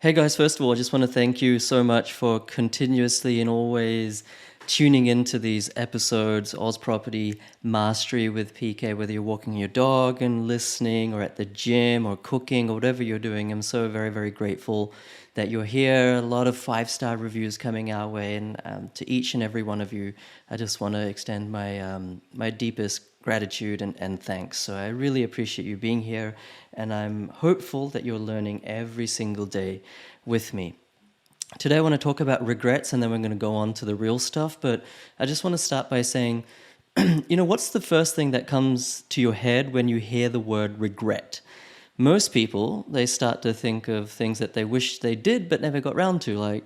Hey guys, first of all, I just want to thank you so much for continuously and always tuning into these episodes, Oz Property Mastery with PK, whether you're walking your dog and listening or at the gym or cooking or whatever you're doing. I'm so very, very grateful that you're here. A lot of 5-star reviews coming our way, and to each and every one of you, I just want to extend my deepest gratitude and thanks. So I really appreciate you being here, and I'm hopeful that you're learning every single day with me. Today I want to talk about regrets, and then we're going to go on to the real stuff, but I just want to start by saying, what's the first thing that comes to your head when you hear the word regret? Most people, they start to think of things that they wish they did but never got around to, like,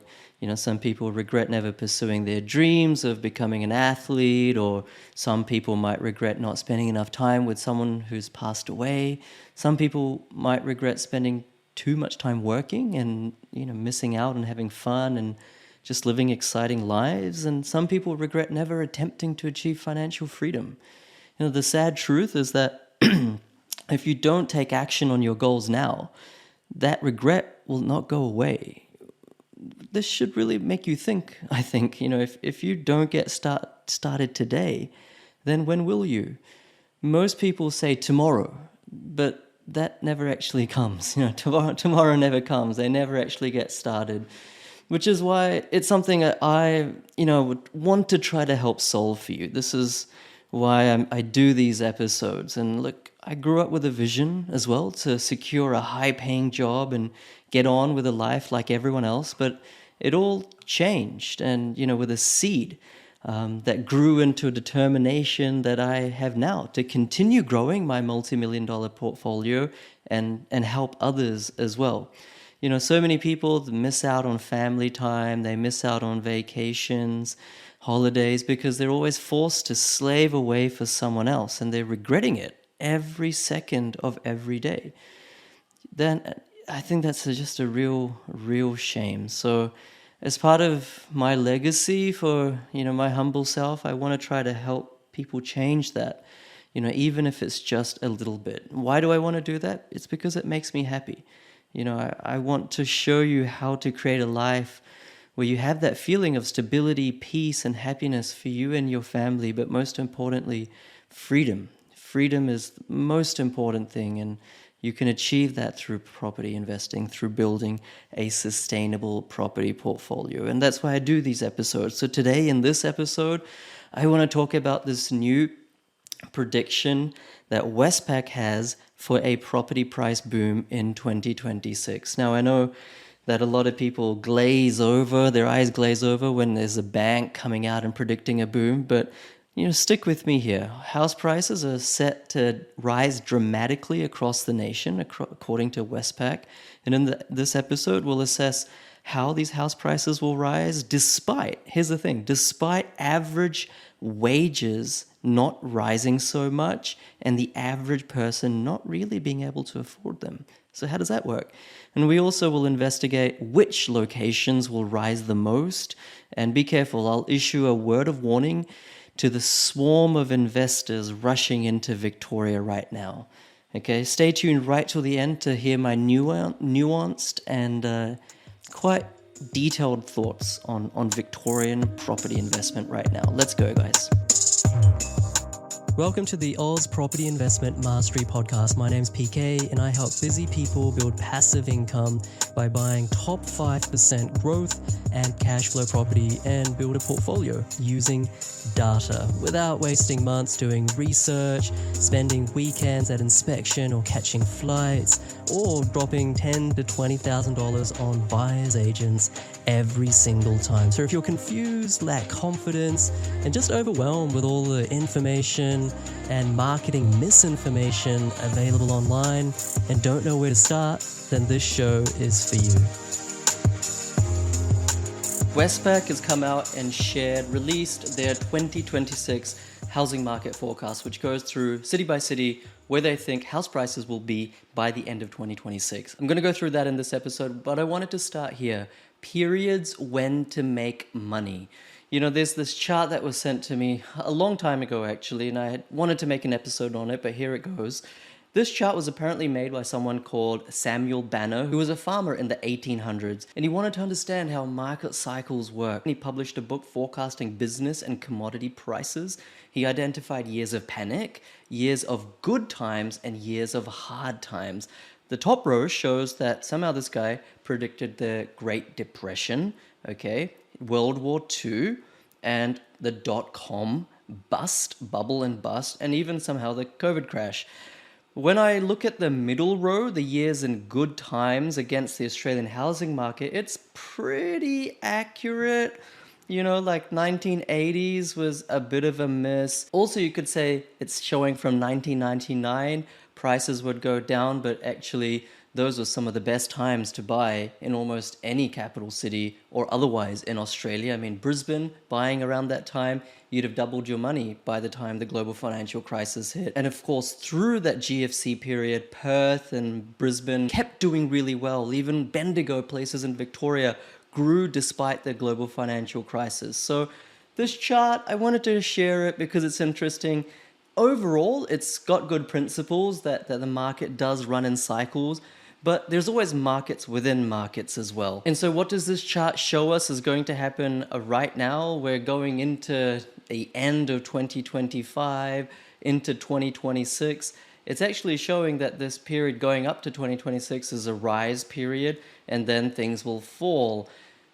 some people regret never pursuing their dreams of becoming an athlete, or some people might regret not spending enough time with someone who's passed away. Some people might regret spending too much time working and, missing out on having fun and just living exciting lives. And some people regret never attempting to achieve financial freedom. The sad truth is that if you don't take action on your goals now, that regret will not go away. This should really make you think, I think. If you don't get started today, then when will you? Most people say tomorrow, but that never actually comes. Tomorrow never comes. They never actually get started, which is why it's something that I, would want to try to help solve for you. This is why I do these episodes. And look, I grew up with a vision as well to secure a high-paying job and get on with a life like everyone else, but it all changed, and with a seed that grew into a determination that I have now to continue growing my multi-million-dollar portfolio and help others as well. So many people miss out on family time, they miss out on vacations, holidays, because they're always forced to slave away for someone else, and they're regretting it every second of every day. Then I think that's just a real shame. So as part of my legacy for, my humble self, I want to try to help people change that, even if it's just a little bit. Why do I want to do that? It's because it makes me happy. I want to show you how to create a life where you have that feeling of stability, peace, and happiness for you and your family, but most importantly, freedom. Freedom is the most important thing, and you can achieve that through property investing, through building a sustainable property portfolio. And that's why I do these episodes. So today, in this episode, I want to talk about this new prediction that Westpac has for a property price boom in 2026. Now, I know that a lot of people their eyes glaze over when there's a bank coming out and predicting a boom, but stick with me here. House prices are set to rise dramatically across the nation, according to Westpac. And in this episode, we'll assess how these house prices will rise despite average wages not rising so much and the average person not really being able to afford them. So how does that work? And we also will investigate which locations will rise the most. And be careful, I'll issue a word of warning to the swarm of investors rushing into Victoria right now. Okay, stay tuned right till the end to hear my nuanced and quite detailed thoughts on Victorian property investment right now. Let's go, guys. Welcome to the Oz Property Investment Mastery Podcast. My name's PK, and I help busy people build passive income by buying top 5% growth and cash flow property and build a portfolio using data without wasting months doing research, spending weekends at inspection or catching flights, or dropping $10,000 to $20,000 on buyer's agents every single time. So if you're confused, lack confidence, and just overwhelmed with all the information and marketing misinformation available online and don't know where to start, then this show is for you. Westpac has come out and released their 2026 housing market forecast, which goes through city by city where they think house prices will be by the end of 2026. I'm going to go through that in this episode, but I wanted to start here. Periods when to make money. There's this chart that was sent to me a long time ago, actually, and I had wanted to make an episode on it, but here it goes. This chart was apparently made by someone called Samuel Banner, who was a farmer in the 1800s, and he wanted to understand how market cycles work. He published a book forecasting business and commodity prices. He identified years of panic, years of good times, and years of hard times. The top row shows that somehow this guy predicted the Great Depression, okay, World War II, and the dot-com bubble and bust, and even somehow the COVID crash. When I look at the middle row, the years in good times against the Australian housing market, it's pretty accurate. You know, like 1980s was a bit of a miss. Also, you could say it's showing from 1999, prices would go down, but actually those were some of the best times to buy in almost any capital city or otherwise in Australia. I mean, Brisbane, buying around that time, you'd have doubled your money by the time the global financial crisis hit. And of course, through that GFC period, Perth and Brisbane kept doing really well. Even Bendigo, places in Victoria, grew despite the global financial crisis. So this chart, I wanted to share it because it's interesting. Overall, it's got good principles that the market does run in cycles, but there's always markets within markets as well. And so what does this chart show us is going to happen right now? We're going into the end of 2025, into 2026. It's actually showing that this period going up to 2026 is a rise period, and then things will fall.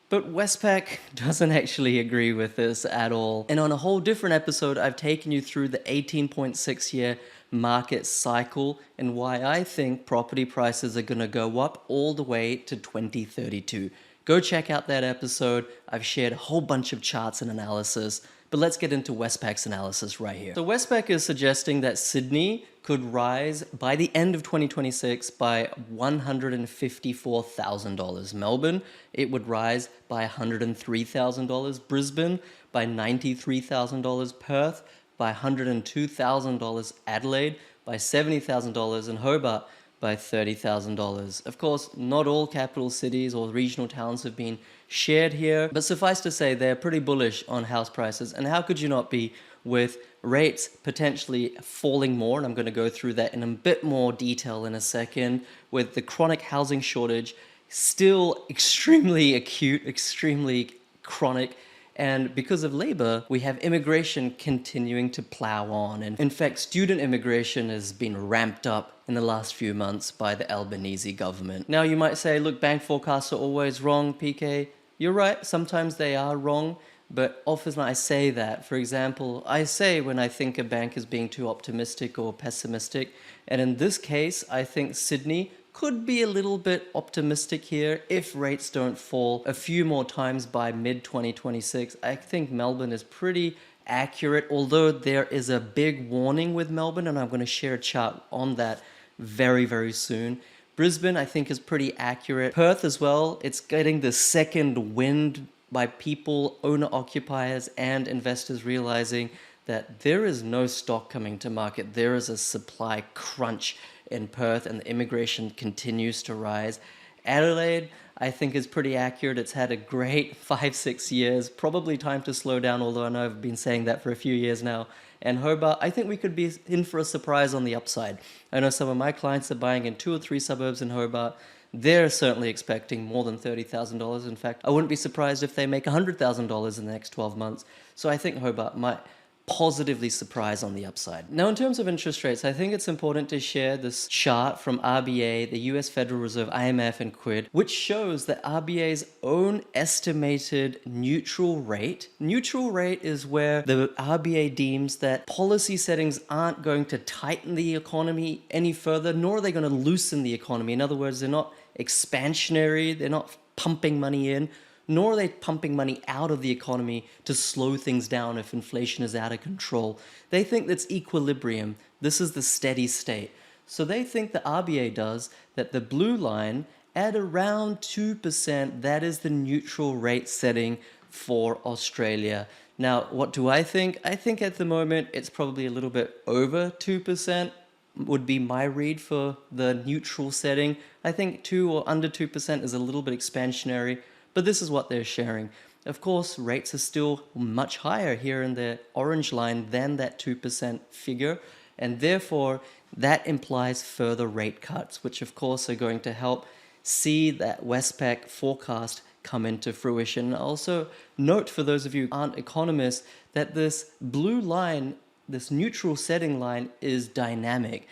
But Westpac doesn't actually agree with this at all. And on a whole different episode, I've taken you through the 18.6 year market cycle and why I think property prices are going to go up all the way to 2032. Go check out that episode. I've shared a whole bunch of charts and analysis. But let's get into Westpac's analysis right here. So Westpac is suggesting that Sydney could rise by the end of 2026 by $154,000. Melbourne, it would rise by $103,000. Brisbane by $93,000. Perth by $102,000. Adelaide by $70,000. And Hobart by $30,000. Of course, not all capital cities or regional towns have been shared here, but suffice to say they're pretty bullish on house prices. And how could you not be with rates potentially falling more? And I'm going to go through that in a bit more detail in a second, with the chronic housing shortage still extremely acute, extremely chronic. And because of labor, we have immigration continuing to plow on. And in fact, student immigration has been ramped up in the last few months by the Albanese government. Now you might say, look, bank forecasts are always wrong, PK. You're right, sometimes they are wrong, but often I say that. For example, I say when I think a bank is being too optimistic or pessimistic, and in this case, I think Sydney could be a little bit optimistic here if rates don't fall a few more times by mid-2026. I think Melbourne is pretty accurate, although there is a big warning with Melbourne, and I'm going to share a chart on that very, very soon. Brisbane, I think, is pretty accurate. Perth as well, it's getting the second wind by people, owner-occupiers, and investors realizing that there is no stock coming to market. There is a supply crunch in Perth, and the immigration continues to rise. Adelaide, I think, is pretty accurate. It's had a great 5-6 years, probably time to slow down, although I know I've been saying that for a few years now. And Hobart, I think we could be in for a surprise on the upside. I know some of my clients are buying in 2 or 3 suburbs in Hobart. They're certainly expecting more than $30,000. In fact, I wouldn't be surprised if they make $100,000 in the next 12 months. So I think Hobart might positively surprise on the upside. Now, in terms of interest rates, I think it's important to share this chart from RBA, the US Federal Reserve, IMF, and QUID, which shows that RBA's own estimated neutral rate. Neutral rate is where the RBA deems that policy settings aren't going to tighten the economy any further, nor are they going to loosen the economy. In other words, they're not expansionary, they're not pumping money in, nor are they pumping money out of the economy to slow things down if inflation is out of control. They think that's equilibrium. This is the steady state. So they think the RBA does that the blue line at around 2%, that is the neutral rate setting for Australia. Now, what do I think? I think at the moment it's probably a little bit over 2%. Would be my read for the neutral setting. I think 2 or under 2% is a little bit expansionary, but this is what they're sharing. Of course, rates are still much higher here in the orange line than that 2% figure, and therefore that implies further rate cuts, which of course are going to help see that Westpac forecast come into fruition. Also, note for those of you who aren't economists that this blue line, this neutral setting line, is dynamic.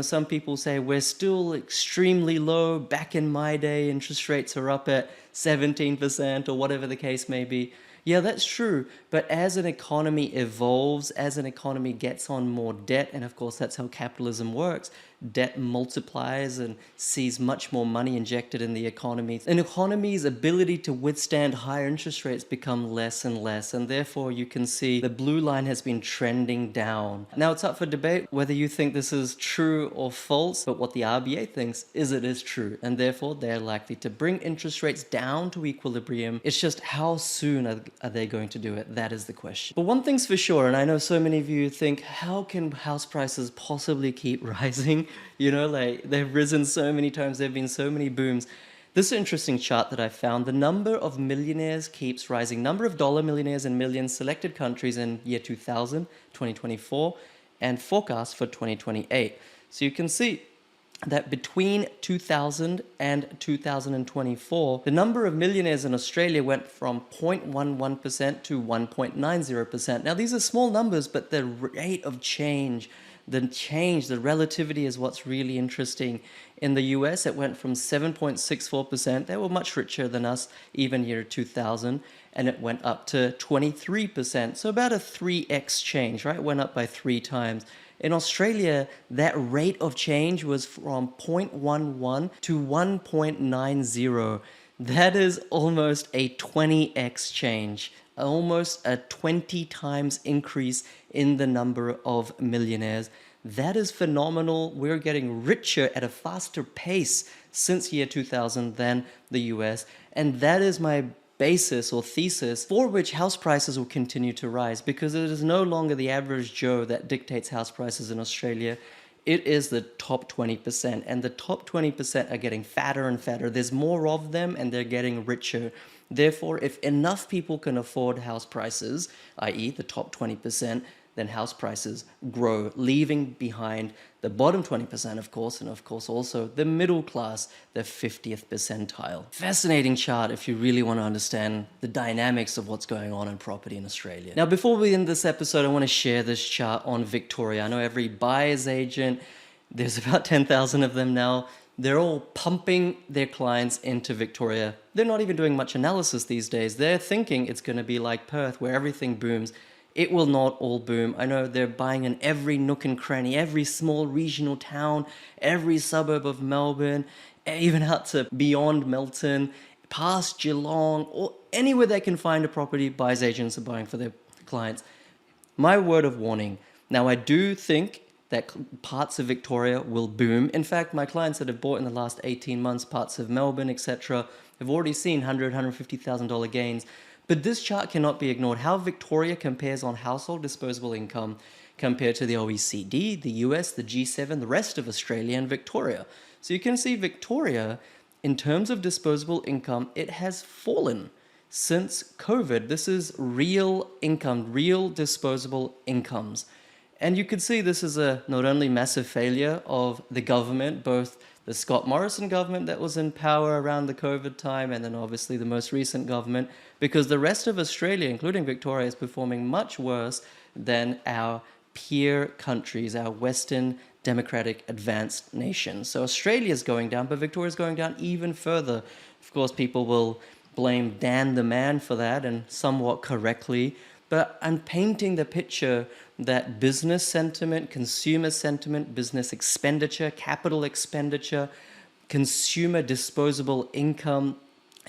Some people say we're still extremely low. Back in my day, interest rates are up at 17% or whatever the case may be. Yeah, that's true. But as an economy evolves, as an economy gets on more debt, and of course that's how capitalism works, debt multiplies and sees much more money injected in the economy. An economy's ability to withstand higher interest rates become less and less, and therefore you can see the blue line has been trending down. Now it's up for debate whether you think this is true or false, but what the RBA thinks is it is true, and therefore they're likely to bring interest rates down to equilibrium. It's just how soon are they going to do it? That is the question. But one thing's for sure, and I know so many of you think, how can house prices possibly keep rising? They've risen so many times, there have been so many booms. This is an interesting chart that I found. The number of millionaires keeps rising. Number of dollar millionaires in millions selected countries in year 2000, 2024, and forecast for 2028. So you can see that between 2000 and 2024, the number of millionaires in Australia went from 0.11% to 1.90%. Now, these are small numbers, but the rate of change, the relativity is what's really interesting. In the US, it went from 7.64%. They were much richer than us, even year 2000, and it went up to 23%. So about a 3x change, right? It went up by 3 times. In Australia, that rate of change was from 0.11 to 1.90. That is almost a 20x change, almost a 20 times increase in the number of millionaires. That is phenomenal. We're getting richer at a faster pace since year 2000 than the US. And that is my basis or thesis for which house prices will continue to rise, because it is no longer the average Joe that dictates house prices in Australia. It is the top 20%, and the top 20% are getting fatter and fatter. There's more of them and they're getting richer. Therefore, if enough people can afford house prices, i.e. the top 20%, then house prices grow, leaving behind the bottom 20%, of course, and of course also the middle class, the 50th percentile. Fascinating chart if you really want to understand the dynamics of what's going on in property in Australia. Now, before we end this episode, I want to share this chart on Victoria. I know every buyer's agent, there's about 10,000 of them now, they're all pumping their clients into Victoria. They're not even doing much analysis these days. They're thinking it's going to be like Perth, where everything booms. It will not all boom. I know they're buying in every nook and cranny, every small regional town, every suburb of Melbourne, even out to beyond Melton, past Geelong, or anywhere they can find a property, buyers agents are buying for their clients. My word of warning. Now, I do think that parts of Victoria will boom. In fact, my clients that have bought in the last 18 months, parts of Melbourne, etc., have already seen $100,000, $150,000 gains. But this chart cannot be ignored. How Victoria compares on household disposable income compared to the OECD, the US, the G7, the rest of Australia, and Victoria. So you can see Victoria, in terms of disposable income, it has fallen since COVID. This is real income, real disposable incomes. And you could see this is a not only massive failure of the government, both the Scott Morrison government that was in power around the COVID time, and then obviously the most recent government, because the rest of Australia, including Victoria, is performing much worse than our peer countries, our Western democratic advanced nations. So Australia is going down, but Victoria is going down even further. Of course, people will blame Dan the man for that, and somewhat correctly, but I'm painting the picture that business sentiment, consumer sentiment, business expenditure, capital expenditure, consumer disposable income,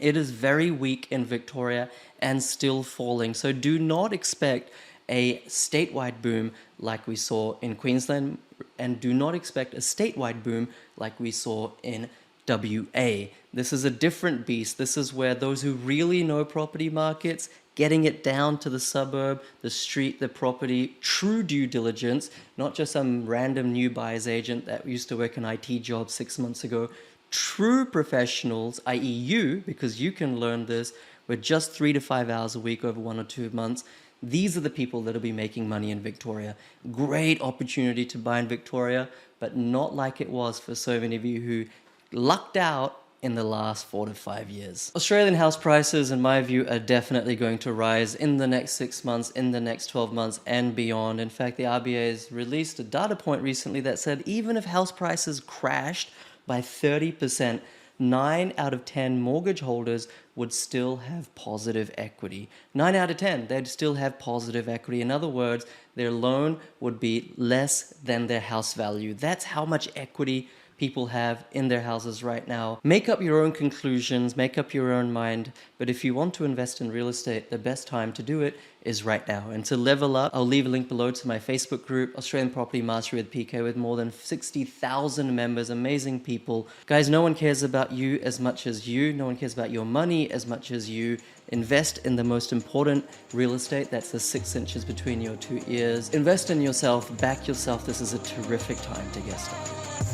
it is very weak in Victoria and still falling. So do not expect a statewide boom like we saw in Queensland, and do not expect a statewide boom like we saw in WA. This is a different beast. This is where those who really know property markets, getting it down to the suburb, the street, the property, true due diligence, not just some random new buyer's agent that used to work an IT job 6 months ago. True professionals, i.e. you, because you can learn this with just 3 to 5 hours a week over 1 or 2 months. These are the people that'll be making money in Victoria. Great opportunity to buy in Victoria, but not like it was for so many of you who lucked out in the last 4 to 5 years. Australian house prices, in my view, are definitely going to rise in the next 6 months, in the next 12 months, and beyond. In fact, the RBA has released a data point recently that said even if house prices crashed by 30%, 9 out of 10 mortgage holders would still have positive equity. 9 out of 10, they'd still have positive equity. In other words, their loan would be less than their house value. That's how much equity people have in their houses right now. Make up your own conclusions, make up your own mind, but if you want to invest in real estate, the best time to do it is right now. And to level up, I'll leave a link below to my Facebook group, Australian Property Mastery with PK, with more than 60,000 members, amazing people. Guys, no one cares about you as much as you. No one cares about your money as much as you. Invest in the most important real estate. That's the 6 inches between your 2 ears. Invest in yourself, back yourself. This is a terrific time to get started.